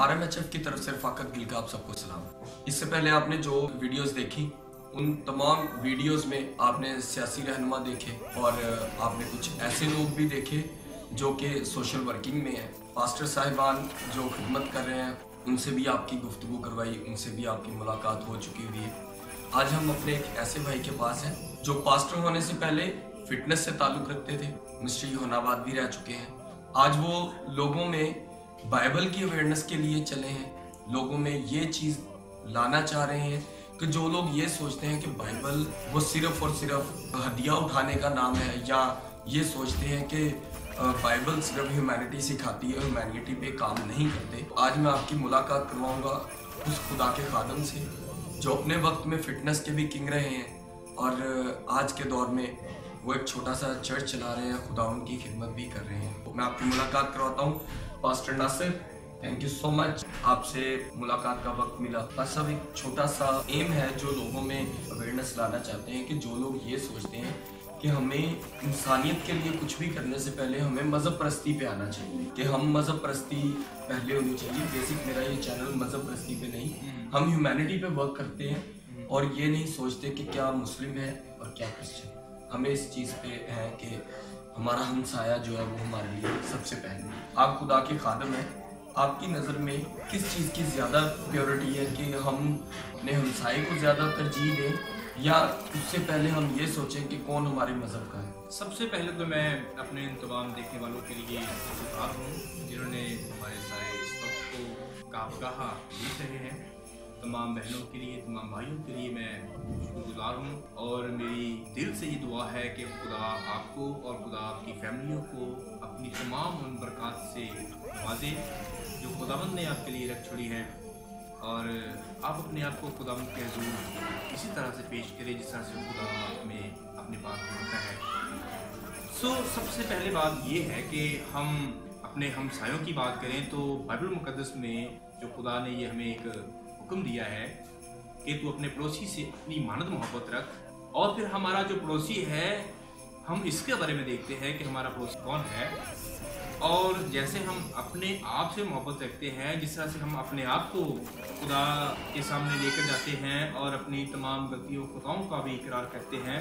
RMHF की तरफ से रफाकत गिल का आप सबको सलाम। इससे पहले आपने जो वीडियोस देखी उन तमाम वीडियोस में आपने सियासी रहनुमा देखे और आपने कुछ ऐसे लोग भी देखे जो कि सोशल वर्किंग में हैं। पास्टर साहिबान जो खिदमत कर रहे हैं उनसे भी आपकी गुफ्तगू करवाई, उनसे भी आपकी मुलाकात हो चुकी हुई है। आज हम अपने एक ऐसे भाई के पास हैं जो पास्टर होने से पहले फिटनेस से ताल्लुक़ रखते थे, मिस्ट्री होनाबाद भी रह चुके हैं। आज वो लोगों में बाइबल की अवेयरनेस के लिए चले हैं, लोगों में ये चीज़ लाना चाह रहे हैं कि जो लोग ये सोचते हैं कि बाइबल वो सिर्फ और सिर्फ हदिया उठाने का नाम है, या ये सोचते हैं कि बाइबल सिर्फ ह्यूमैनिटी सिखाती है, ह्यूमैनिटी पे काम नहीं करते। आज मैं आपकी मुलाकात करवाऊंगा उस खुदा के खादम से जो अपने वक्त में फ़िटनेस के भी किंग रहे हैं और आज के दौर में वो एक छोटा सा चर्च चला रहे हैं, खुदावंद की खिदमत भी कर रहे हैं। मैं आपकी मुलाकात करवाता हूँ pastor Nasir. Thank you so much, आपसे मुलाकात का वक्त मिला। बस अब एक छोटा सा एम है जो लोगों में अवेयरनेस लाना चाहते हैं कि जो लोग ये सोचते हैं कि हमें इंसानियत के लिए कुछ भी करने से पहले हमें मज़हब परस्ती पे आना चाहिए, कि हम मज़हब परस्ती पहले होनी चाहिए। बेसिक मेरा ये चैनल मज़हब परस्ती पे नहीं, हम ह्यूमैनिटी पे वर्क करते हैं और ये नहीं सोचते कि क्या मुस्लिम है और क्या क्रिश्चियन। हमें इस चीज़ पे है कि हमारा हमसाया जो है वो हमारे लिए सबसे पहले। आप खुदा के खादम हैं, आपकी नज़र में किस चीज़ की ज़्यादा प्योरिटी है कि हम अपने हमसाए को ज़्यादा तरजीह दें या उससे पहले हम ये सोचें कि कौन हमारे मज़हब का है? सबसे पहले तो मैं अपने इन तमाम देखने वालों के लिए शुक्रगुजार हूँ जिन्होंने हमारे सारे इस वक्त को काबगाहा देख रहे हैं। तमाम बहनों के लिए, तमाम भाइयों के लिए मैं शुक्रगुजार हूँ और मेरी दिल से ये दुआ है कि खुदा आपको और खुदा आपकी फैमिलियों को अपनी तमाम उन बरक़ात से नवाजे जो खुदावंद ने आपके लिए रख छोड़ी है, और आप अपने आप को खुदावंद के हुज़ूर इसी तरह से पेश करें जिस तरह से खुदा में अपने पास होता है। सबसे पहले बात ये है कि हम अपने हमसायों की बात करें तो बाइबल मुक़द्दस में जो खुदा ने ये हमें एक हुक्म दिया है कि तू अपने पड़ोसी से अपनी मानद मोहब्बत रख। और फिर हमारा जो पड़ोसी है हम इसके बारे में देखते हैं कि हमारा पड़ोसी कौन है, और जैसे हम अपने आप से मोहब्बत रखते हैं जिस तरह से हम अपने आप को खुदा के सामने लेकर जाते हैं और अपनी तमाम गलतियों खताओं का भी इकरार करते हैं,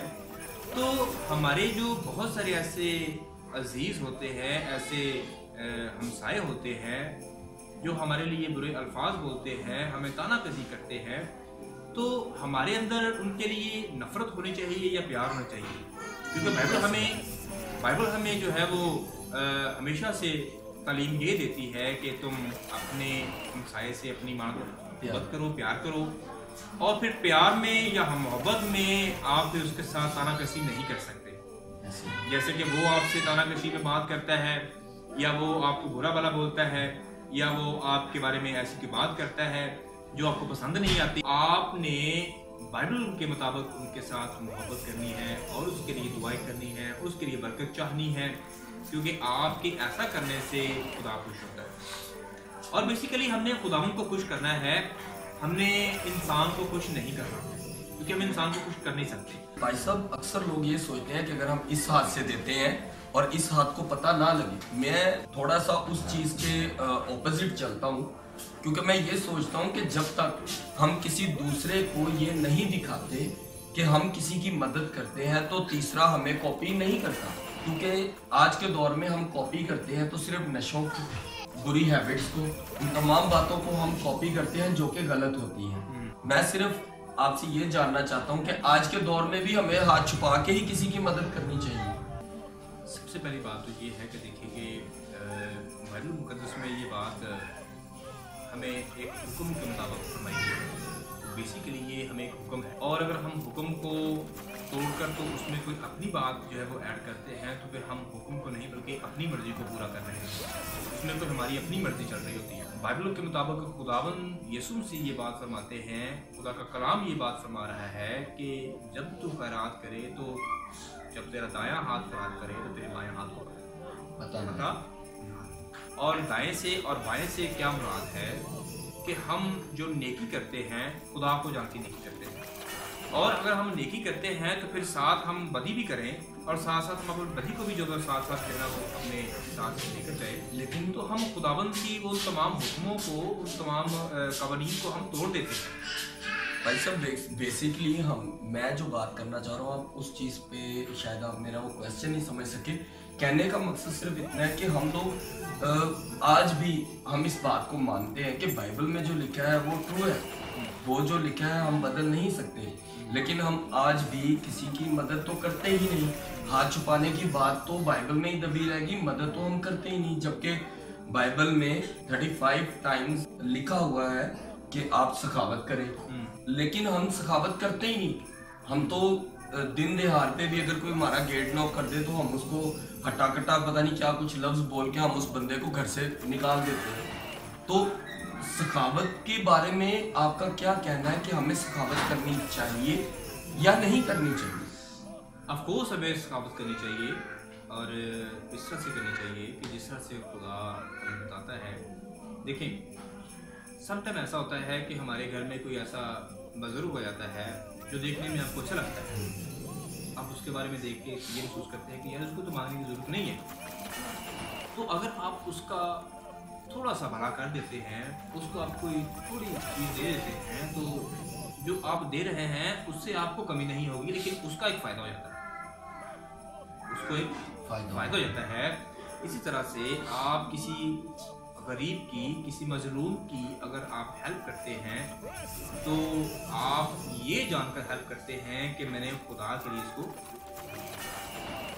तो हमारे जो बहुत सारे ऐसे अजीज़ होते हैं, ऐसे हमसाए होते हैं जो हमारे लिए बुरे अल्फाज बोलते हैं, हमें तानाकसी करते हैं, तो हमारे अंदर उनके लिए नफ़रत होनी चाहिए या प्यार होना चाहिए? क्योंकि बाइबल हमें जो है वो हमेशा से तालीम ये देती है कि तुम अपने हमसाए से अपनी मोहब्बत करो, प्यार करो, और फिर प्यार में या मोहब्बत में आप फिर उसके साथ तानाकसी नहीं कर सकते। जैसे कि वो आपसे तानाकसी में बात करता है या वो आपको बुरा भला बोलता है या वो आपके बारे में ऐसी की बात करता है जो आपको पसंद नहीं आती, आपने बाइबल के मुताबिक उनके साथ मोहब्बत करनी है और उसके लिए दुआएं करनी है, उसके लिए बरकत चाहनी है, क्योंकि आपके ऐसा करने से खुदा खुश होता है। और बेसिकली हमने खुदावंद को खुश करना है, हमने इंसान को खुश नहीं करना, क्योंकि हम इंसान को खुश कर नहीं सकते। भाई साहब, अक्सर लोग ये सोचते हैं कि अगर हम इस हाथ से देते हैं और इस हाथ को पता ना लगे। मैं थोड़ा सा उस चीज़ के ऑपोजिट चलता हूँ, क्योंकि मैं ये सोचता हूँ कि जब तक हम किसी दूसरे को ये नहीं दिखाते कि हम किसी की मदद करते हैं तो तीसरा हमें कॉपी नहीं करता। क्योंकि आज के दौर में हम कॉपी करते हैं तो सिर्फ नशों की, बुरी हैबिट्स को, इन तमाम बातों को हम कॉपी करते हैं जो कि गलत होती हैं। मैं सिर्फ आपसे ये जानना चाहता हूँ कि आज के दौर में भी हमें हाथ छुपा के ही किसी की मदद करनी चाहिए। सबसे पहली बात तो ये है कि देखिए कि बाइबल मुक़द्दस में ये बात हमें एक हुक्म के मुताबिक फरमाई है। बेसिकली ये हमें एक हुक्म है, और अगर हम हुक्म को तोड़कर तो उसमें कोई अपनी बात जो है वो ऐड करते हैं तो फिर हम हुक्म को नहीं बल्कि अपनी मर्जी को पूरा कर रहे हैं, उसमें कोई हमारी अपनी मर्जी चल रही होती है। बाइबल के मुताबिक खुदावंद यीशु से ये बात फरमाते हैं, खुदा का कलाम ये बात फरमा रहा है कि जब तू खैरात करे तो जब तेरा दायां हाथ खैरात करे तो तेरे बायां हाथ को बता। और दाएं से और बाएं से क्या मुराद है कि हम जो नेकी करते हैं खुदा को जान के नेकी करते हैं, और अगर हम नेकी करते हैं तो फिर साथ हम बदी भी करें और साथ साथ हम अपने बदी को भी जो है साथ साथ जो है वो अपने साथ लेकर जाए। लेकिन तो हम खुदाबंद की उन तमाम हुक्मों को, उन तमाम कवानीन को हम तोड़ देते हैं। भाई साहब बेसिकली मैं जो बात करना चाह रहा हूँ, आप उस चीज़ पे शायद आप मेरा वो क्वेश्चन नहीं समझ सके। कहने का मकसद सिर्फ इतना है कि हम लोग आज भी हम इस बात को मानते हैं कि बाइबल में जो लिखा है वो ट्रू है, वो जो लिखा है हम बदल नहीं सकते, लेकिन हम आज भी किसी की मदद तो करते ही नहीं। हाथ छुपाने की बात तो बाइबल में ही दबी रहेगी, मदद तो हम करते ही नहीं। जबकि बाइबल में 35 टाइम्स लिखा हुआ है कि आप सखावत करें, लेकिन हम सखावत करते ही नहीं। हम तो दिन दिहाड़ पे भी अगर कोई हमारा गेट नॉक कर दे तो हम उसको हटा कटा पता नहीं क्या कुछ लफ्ज बोल के हम उस बंदे को घर से निकाल देते हैं। तो सखावत के बारे में आपका क्या कहना है कि हमें सखावत करनी चाहिए या नहीं करनी चाहिए? ऑफ कोर्स हमें सखावत करनी चाहिए, और इस तरह से करनी चाहिए कि जिस तरह से खुदा बताता है। देखें, सम टाइम ऐसा होता है कि हमारे घर में कोई ऐसा बुजुर्ग हो जाता है जो देखने में आपको अच्छा लगता है, आप उसके बारे में देख के ये महसूस करते हैं कि यार उसको तो मांगने की ज़रूरत नहीं है। तो अगर आप उसका थोड़ा सा भला कर देते हैं, उसको आप कोई थोड़ी चीज़ दे देते हैं, तो जो आप दे रहे हैं उससे आपको कमी नहीं होगी, लेकिन उसका एक फ़ायदा हो जाता है, उसको एक फ़ायदा हो जाता है। इसी तरह से आप किसी गरीब की, किसी मजलूम की अगर आप हेल्प करते हैं तो आप ये जानकर हेल्प करते हैं कि मैंने खुदा के लिए इसको,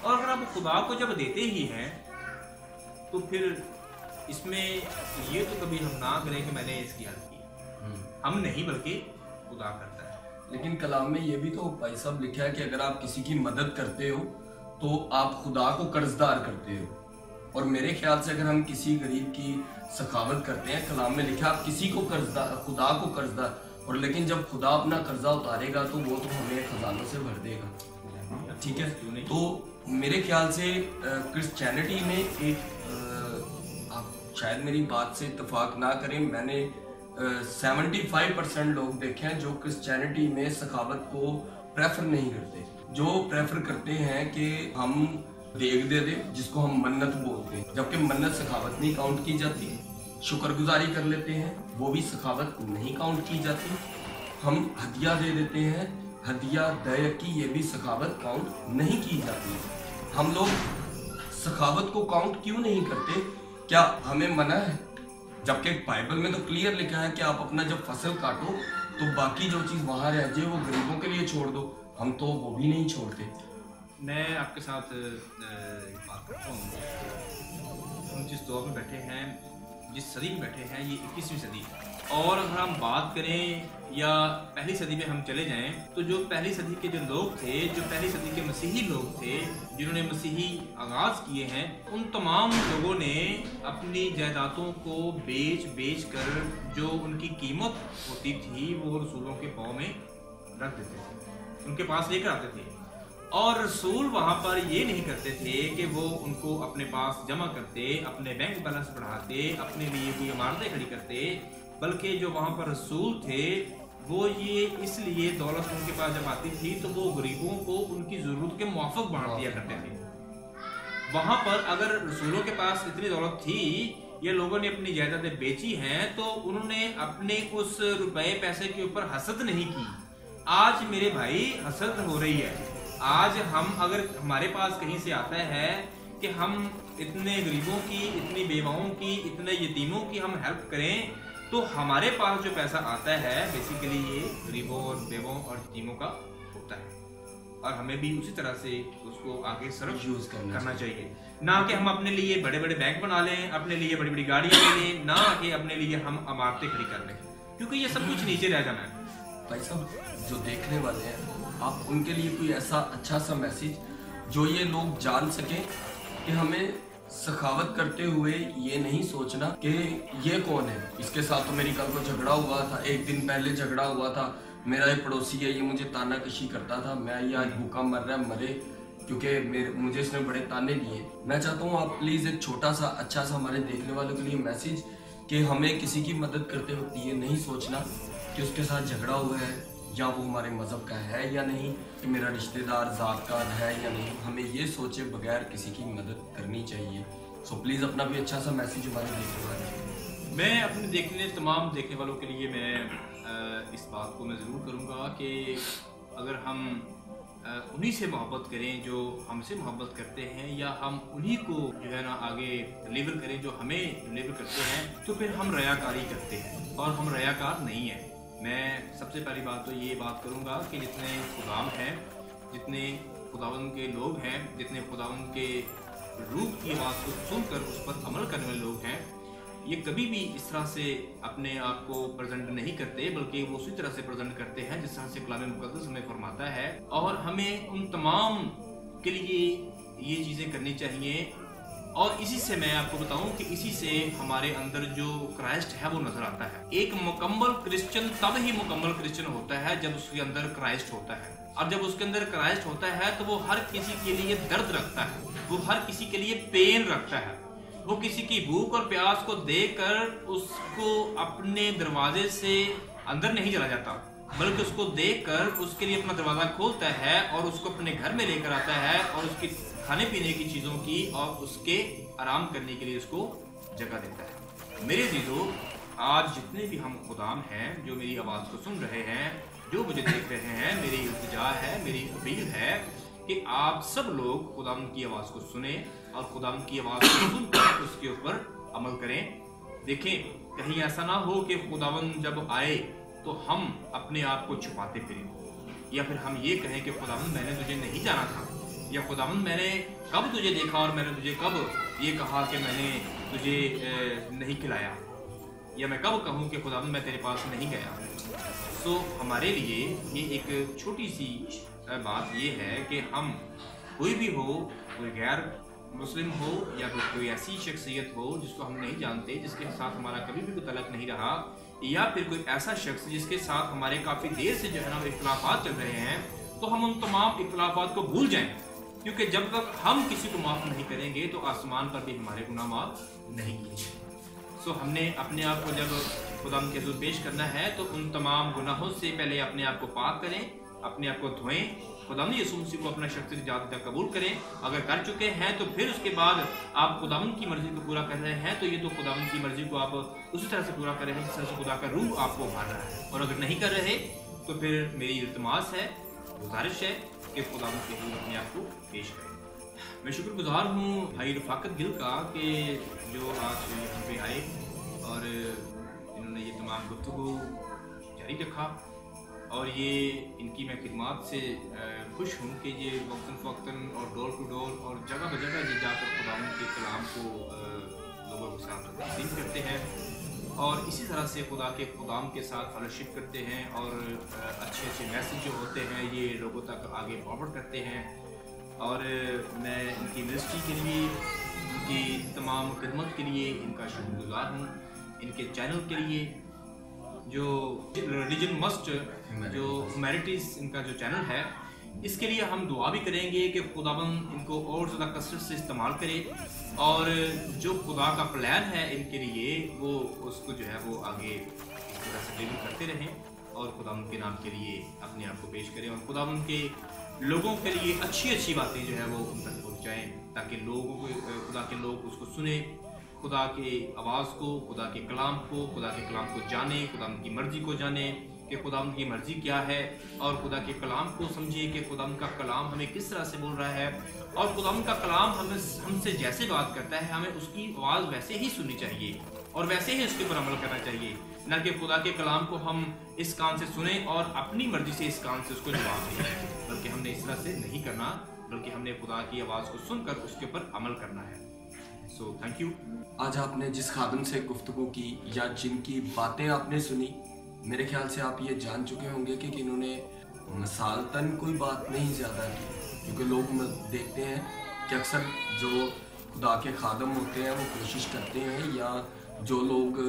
और अगर आप खुदा को जब देते ही हैं तो फिर इसमें ये तो कभी हम ना करें कि मैंने इसकी हेल्प की, हम नहीं बल्कि खुदा करता है। लेकिन कलाम में ये भी तो भाई साहब लिखा है कि अगर आप किसी की मदद करते हो तो आप खुदा को कर्जदार करते हो, और मेरे ख्याल से अगर हम किसी गरीब की सखावत करते हैं, कलाम में लिखा आप किसी को कर्जदार, खुदा को कर्जदार, और लेकिन जब खुदा अपना कर्जा उतारेगा तो वो तो हमें खजानों से भर देगा। ठीक है, तो मेरे ख्याल से क्रिश्चियनिटी में एक आप शायद मेरी बात से इत्तेफाक ना करें, मैंने 75% लोग देखे हैं जो क्रिश्चियनिटी में सखावत को प्रेफर नहीं करते, जो प्रेफर करते हैं कि हम देख दे दे, जिसको हम मन्नत बोलते हैं, जबकि मन्नत सखावत नहीं काउंट की जाती। शुक्रगुजारी कर लेते हैं, वो भी सखावत नहीं काउंट की जाती। हम हदिया दे देते हैं, हदिया दया की, ये भी सखावत काउंट नहीं की जाती। हम लोग सखावत को काउंट क्यों नहीं करते? क्या हमें मना है? जबकि बाइबल में तो क्लियर लिखा है कि आप अपना जब फसल काटो तो बाकी जो चीज़ वहाँ रह जाए वो गरीबों के लिए छोड़ दो। हम तो वो भी नहीं छोड़ते। मैं आपके साथ एक बात करता हूँ, हम जिस दौर में बैठे हैं, जिस सदी में बैठे हैं, ये 21वीं सदी है, और अगर हम बात करें या पहली सदी में हम चले जाएं तो जो पहली सदी के जो लोग थे, जो पहली सदी के मसीही लोग थे जिन्होंने मसीही आगाज़ किए हैं, उन तमाम लोगों ने अपनी जायदादों को बेच कर जो उनकी कीमत होती थी वो रसूलों के पाँव में रख देते थे, उनके पास लेकर आते थे, और रसूल वहाँ पर ये नहीं करते थे कि वो उनको अपने पास जमा करते, अपने बैंक बैलेंस बढ़ाते, अपने लिए कोई इमारतें खड़ी करते, बल्कि जो वहाँ पर रसूल थे वो ये इसलिए दौलत उनके पास जब आती थी तो वो गरीबों को उनकी ज़रूरत के मुआफ़िक बांट दिया करते थे। वहाँ पर अगर रसूलों के पास इतनी दौलत थी या लोगों ने अपनी जायदादें बेची हैं तो उन्होंने अपने उस रुपए पैसे के ऊपर हसद नहीं की। आज मेरे भाई हसद हो रही है। आज हम अगर हमारे पास कहीं से आता है कि हम इतने गरीबों की, इतनी बेवाओं की, इतने यतीमों की हम हेल्प करें, तो हमारे पास जो पैसा आता है बेसिकली ये गरीबों और बेवों और यतीमों का होता है, और हमें भी उसी तरह से उसको आगे सर्व यूज करना चाहिए। ना कि हम अपने लिए बड़े बड़े बैंक बना लें, अपने लिए बड़ी बड़ी गाड़ियाँ ले लें, ना कि अपने लिए हम इमारतें खड़ी कर लें, क्योंकि ये सब कुछ नीचे रह जाना है। भाई साहब जो देखने वाले हैं, आप उनके लिए कोई ऐसा अच्छा सा मैसेज जो ये लोग जान सकें कि हमें सखावत करते हुए ये नहीं सोचना कि ये कौन है, इसके साथ तो मेरी कल को झगड़ा हुआ था, एक दिन पहले झगड़ा हुआ था, मेरा एक पड़ोसी है, ये मुझे तानाकशी करता था, मैं ये आज भूखा मर रहा मरे क्योंकि मुझे इसने बड़े ताने दिए। मैं चाहता हूँ आप प्लीज़ एक छोटा सा अच्छा सा हमारे देखने वालों के लिए मैसेज कि हमें किसी की मदद करते वक्त ये नहीं सोचना कि उसके साथ झगड़ा हुआ है یا وہ ہمارے مذہب کا ہے یا نہیں, کہ میرا رشتہ دار ذات کا ہے یا نہیں. ہمیں یہ سوچے بغیر کسی کی مدد کرنی چاہیے. سو پلیز اپنا بھی اچھا سا میسیج ہمارے دیکھنے والے. میں اپنے تمام دیکھنے والوں کے لیے میں اس بات کو میں ضرور کروں گا کہ اگر ہم انہی سے محبت کریں جو ہم سے محبت کرتے ہیں, یا ہم انہی کو جو ہے نا آگے ڈلیور کریں جو ہمیں ڈلیور کرتے ہیں, تو پھر ہم ریاکاری کرتے ہیں اور ہم ریاکار نہیں ہیں. میں سب سے پہلی بات تو یہ بات کروں گا کہ جتنے خداوند ہیں, جتنے خداوند کے لوگ ہیں, جتنے خداوند کے روح کی آواز کو سن کر اس پر عمل کرنے والے لوگ ہیں, یہ کبھی بھی اس طرح سے اپنے آپ کو پریزنٹ نہیں کرتے, بلکہ وہ اسی طرح سے پریزنٹ کرتے ہیں جس طرح سے کلام مقدس ہمیں فرماتا ہے. اور ہمیں ان تمام کے لیے یہ چیزیں کرنی چاہیے. اور اسی سے میں آپ کو بتاؤں کہ اسی سے ہمارے اندر جو کرائسٹ ہے وہ نظر آتا ہے. ایک مکمل کرسچن تب ہی مکمل کرسچن ہوتا ہے جب اس کے اندر کرائسٹ ہوتا ہے, اور جب اس کے اندر کرائسٹ ہوتا ہے تو وہ ہر کسی کے لیے درد رکھتا ہے, وہ ہر کسی کے لیے پین رکھتا ہے. وہ کسی کی بھوک اور پیاس کو دیکھ کر اس کو اپنے دروازے سے اندر نہیں چلا جاتا, بلکہ اس کو دیکھ کر اس کے لیے اپنا دروازہ کھولتا ہے اور اس کو اپنے گھر میں لے کر آتا ہے, اور اس کی کھانے پینے کی چیزوں کی اور اس کے آرام کرنے کے لیے اس کو جگہ دیتا ہے. میرے عزیزو, آج جتنے بھی ہم خدام ہیں جو میری آواز کو سن رہے ہیں, جو مجھے دیکھ رہے ہیں, میری التجا ہے, میری اپیل ہے کہ آپ سب لوگ خداوند کی آواز کو سنیں اور خداوند کی آواز کو سن کر اس کے اوپر عمل کریں. دیکھیں, کہیں ایسا نہ ہو کہ خداوند جب آئے تو ہم اپنے آپ کو چھپاتے پھریں, یا پھر ہم یہ کہیں کہ خداوند میں نے تجھے نہیں جانا تھا, یا خداوند میں نے کب تجھے دیکھا اور میں نے تجھے کب یہ کہا کہ میں نے تجھے نہیں کھلایا, یا میں کب کہوں کہ خداوند میں تیرے پاس نہیں گیا. سو ہمارے لیے یہ ایک چھوٹی سی بات یہ ہے کہ ہم کوئی بھی ہو, کوئی غیر مسلم ہو یا کوئی ایسی شخصیت ہو جس کو ہم نہیں جانتے, جس کے ساتھ ہمارا کبھی بھی کوئی تعلق نہیں رہا, یا پھر کوئی ایسا شخص جس کے ساتھ ہمارے کافی دیر سے جو ہے نا اختلافات چل رہے ہیں, تو ہم ان تمام اختلافات کو بھول جائیں, کیونکہ جب تک ہم کسی کو معاف نہیں کریں گے تو آسمان پر بھی ہمارے گناہ معاف نہیں کیے جائیں. سو ہم نے اپنے آپ کو جب خداوند کے حضور پیش کرنا ہے تو ان تمام گناہوں سے پہلے اپنے آپ کو پاک کریں, اپنے آپ کو دھوئیں, خداوند یسوع مسیح کو اپنا شخصی نجات دہ قبول کریں. اگر کر چکے ہیں تو پھر اس کے بعد آپ خداوند کی مرضی کو پورا کر رہے ہیں, تو یہ تو خداوند کی مرضی کو آپ اسی طرح سے پورا کر رہے ہیں جس طرح سے خدا کا روح آپ کو ابھار رہا ہے. اور اگر نہیں کر رہے تو پھر میری التماس ہے, گزارش ہے کہ خداوند کے حضور اپنے آپ کو پیش کریں. میں شکر گزار ہوں بھائی رفاقت گل کا کہ جو آج یہاں پہ آئے اور انہوں نے یہ تمام گفتگو جاری رکھا, اور یہ ان کی میں خدمات سے خوش ہوں کہ یہ وقتاً فوقتاً اور ڈور ٹو ڈور اور جگہ بجگہ یہ جا کر خداوند کے کلام کو لوگوں کے ساتھ تقسیم کرتے ہیں, اور اسی طرح سے خدا کے خدام کے ساتھ فیلوشپ کرتے ہیں, اور اچھے اچھے میسیج جو ہوتے ہیں یہ لوگوں تک آگے فارورڈ کرتے ہیں. اور میں ان کی منسٹری کے لیے, ان کی تمام خدمت کے لیے ان کا شکر گزار ہوں. ان کے چینل کے لیے جو ریلیجن مسٹ جو ہیومینٹیز ان کا جو چینل ہے, اس کے لیے ہم دعا بھی کریں گے کہ خداوند ان کو اور زیادہ کثرت سے استعمال کرے, اور جو خدا کا پلان ہے ان کے لیے وہ اس کو جو ہے وہ آگے اس طرح سے ڈیلیور کرتے رہیں, اور خداوند کے نام کے لیے اپنے آپ کو پیش کریں, اور خداوند کے لوگوں کے لیے اچھی اچھی باتیں جو ہے وہ ان تک پہنچائیں, تاکہ لوگوں کو خدا کے لوگ اس کو سنیں, خدا کی آواز کو, خدا کے کلام کو, خدا کے کلام کو جانیں, خداوند کی مرضی کو جانیں کہ خداوند کی مرضی کیا ہے, اور خدا کے کلام کو سمجھیں کہ خداوند کا کلام ہمیں کس طرح سے بول رہا ہے, اور خداوند کا کلام ہم سے جیسے بات کرتا ہے ہمیں اس کی آواز ویسے ہی سننی چاہیے اور ویسے ہی اس کے اوپر عمل کرنا چاہیے, نہ کہ خدا کے کلام کو ہم اس کان سے سنیں اور اپنی مرضی سے اس کان سے اس کو جواب دیں, بلکہ ہم نے اس طرح سے نہیں کرنا, بلکہ ہم نے خدا کی آواز کو سن کر اس کے اوپر عمل کرنا ہے. So thank you. آج آپ نے جس خادم سے گفتگو کی یا جن کی باتیں آپ نے سنی, میرے خیال سے آپ یہ جان چکے ہوں گے کہ انہوں نے مثالتاً کوئی بات نہیں زیادہ کی, کیونکہ لوگ دیکھتے ہیں کہ اکثر جو خدا کے خادم ہوتے ہیں وہ کوشش کرتے ہیں, یا جو لوگ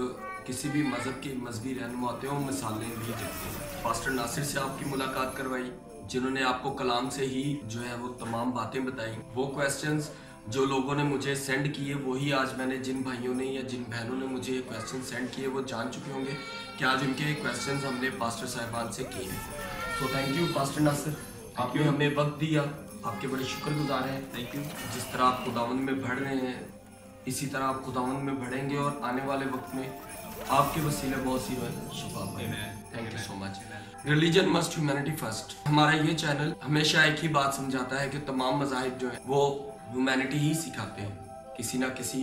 کسی بھی مذہب کے مذہبی رہنما ہوتے ہیں وہ مثالیں بھی دیتے ہیں. پاسٹر ناصر سے آپ کی ملاقات کروائی, جنہوں نے آپ کو کلام سے ہی جو ہے وہ تمام باتیں بتائیں, وہ کویسچنز जो लोगों ने मुझे सेंड किए वही आज मैंने जिन भाइयों ने या जिन बहनों ने मुझे ये क्वेश्चन सेंड किए वो जान चुके होंगे कि आज उनके क्वेश्चंस हमने पास्टर साहिबान से किए हैं। So thank you pastor Nasir, आपने हमें वक्त दिया, आपके बड़े शुक्रगुजार हैं। Thank you. जिस तरह आप खुदावंद में बढ़ रहे हैं इसी तरह आप खुदावंद में बढ़ेंगे और आने वाले वक्त में आपके वसीले बहुत सी शिफा पाएंगे। Thank you so much. Religion must humanity first. हमारा ये चैनल हमेशा एक ही बात समझाता है कि तमाम मज़ाहिब जो है वो ह्यूमैनिटी ही सिखाते हैं, किसी ना किसी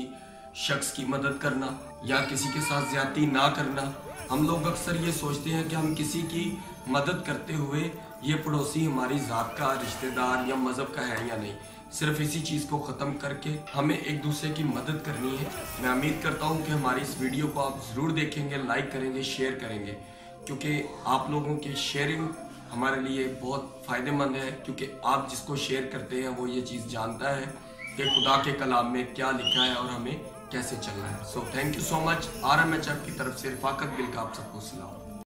शख्स की मदद करना या किसी के साथ ज्यादती ना करना। हम लोग अक्सर ये सोचते हैं कि हम किसी की मदद करते हुए ये पड़ोसी हमारी ज़ात का रिश्तेदार या मज़हब का है या नहीं, सिर्फ इसी चीज़ को ख़त्म करके हमें एक दूसरे की मदद करनी है। मैं उम्मीद करता हूँ कि हमारी इस वीडियो को आप ज़रूर देखेंगे, लाइक करेंगे, शेयर करेंगे, क्योंकि आप लोगों की शेयरिंग हमारे लिए बहुत फ़ायदेमंद है, क्योंकि आप जिसको शेयर करते हैं वो ये चीज़ जानता है कि खुदा के कलाम में क्या लिखा है और हमें कैसे चलना है। सो thank you so much. RMHF की तरफ से रफ़ाकत गिल का आप सबको सलाम।